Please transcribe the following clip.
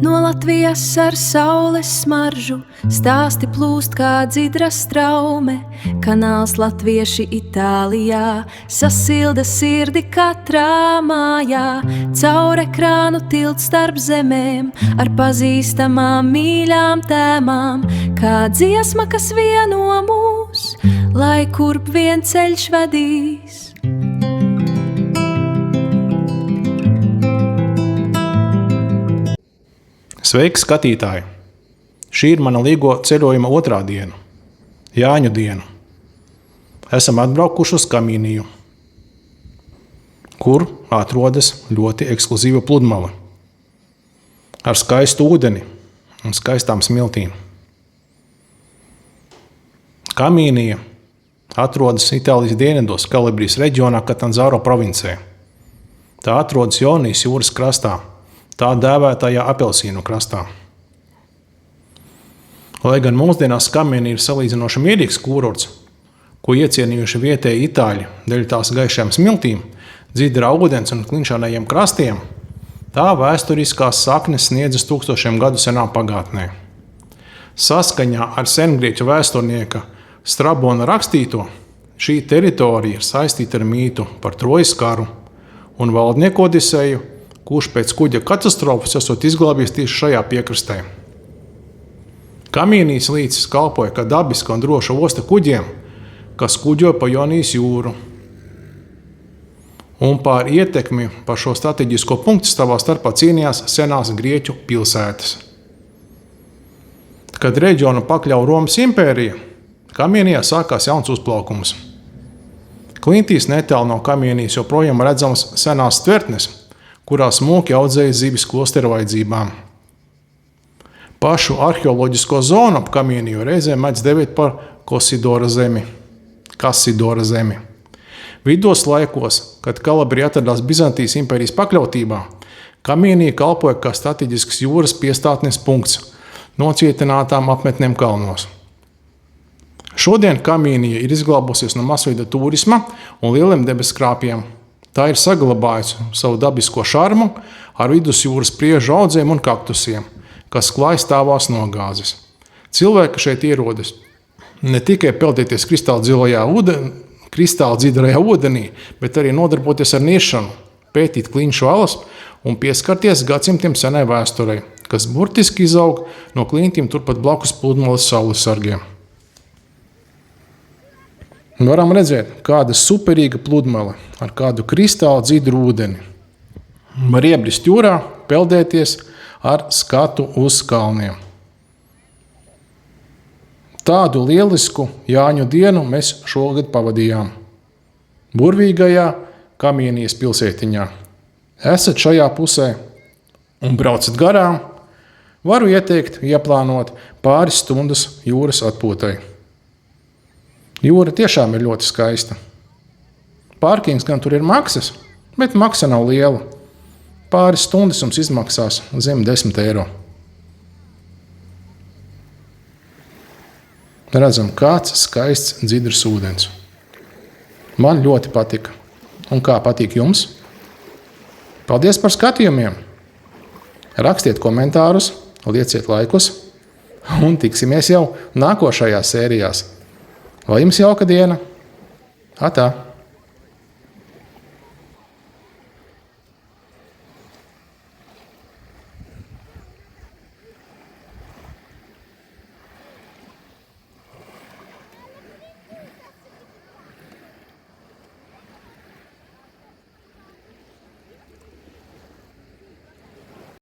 No Latvijas ar saules smaržu stāsti plūst kā dzidra straume. Kanāls latvieši Itālijā sasilda sirdi katrā mājā. Caur ekrānu tilts starp zemēm ar pazīstamām mīļām tēmām. Kā dziesma, kas vieno mūs, lai kurp vien ceļš vedīs. Sveiki, skatītāji! Šī ir mana līgo ceļojuma otrā diena, Jāņu diena. Esam atbraukuši uz Kamīniju, kur atrodas ļoti ekskluzīva pludmale ar skaistu ūdeni un skaistām smiltīm. Kamīnija atrodas Itālijas dienvidos, Kalabrijas reģionā, Katanzaro provincē. Tā atrodas Jonijas jūras krastā, tā dēvētajā apelsīnu krastā. Lai gan mūsdienās Kamīnija ir salīdzinoši mierīgs kurorts, ko iecienījuši vietēji itāļi dēļ tās gaišajām smiltīm, dzidra ūdens un klinšānajiem krastiem, tā vēsturiskās saknes sniedzas tūkstošiem gadu senā pagātnē. Saskaņā ar sengrieķu vēsturnieka Strabona rakstīto, šī teritorija ir saistīta ar mītu par Trojas karu un valdnieku Odiseju, kurš pēc kuģa katastrofas esot izglābies tieši šajā piekrastē. Kamīnijas līcis kalpoja kā dabiska un droša osta kuģiem, kas kuģoja pa Jonijas jūru. Un pār ietekmi par šo strateģisko punktu savā starpā cīnījās senās Grieķu pilsētas. Kad reģionu pakļauja Romas impērija, Kamīnijā sākās jauns uzplaukums. Klintīs netālu no Kamīnijas joprojām redzamas senās tvertnes, kurās mūki audzēja zivis klostera vajadzībām. Pašu arheoloģisko zonu ap Kamīniju reizēm mēdz devēt par Kasidora zemi. Vidos laikos, kad Kalabrija atradās Bizantijas impērijas pakļautībā, Kamīnija kalpoja kā strateģisks jūras piestātnes punkts nocietinātām apmetnēm kalnos. Šodien Kamīnija ir izglābusies no masveida turisma un lieliem debeskrāpjiem. Tā ir saglabājusi savu dabisko šarmu ar vidusjūras priežu audzēm un kaktusiem, kas klāj stāvās no gāzes. Cilvēki šeit ierodas ne tikai peldēties kristāli dzidrajā ūdenī, bet arī nodarboties ar niešanu, pētīt klinšu alas un pieskarties gadsimtiem senai vēsturei, kas burtiski izaug no klintīm turpat blakus pludmales saules sargiem. Varam redzēt, kāda superīga pludmale ar kādu kristāli dzidru ūdeni. Var iebrist jūrā, peldēties ar skatu uz kalniem. Tādu lielisku Jāņu dienu mēs šogad pavadījām burvīgajā Kamīnijas pilsētiņā. Esat šajā pusē un braucat garām, varu ieteikt ieplānot pāris stundas jūras atpūtai. Jūra tiešām ir ļoti skaista. Pārkings gan tur ir maksas, bet maksa nav liela. Pāris stundas jums izmaksās zem 10 eiro. Redzam, kāds skaists dzidrs ūdens. Man ļoti patika. Un kā patīk jums? Paldies par skatījumiem! Rakstiet komentārus, lieciet laikus un tiksimies jau nākošajās sērijās. Lai jums jauka diena! Atā!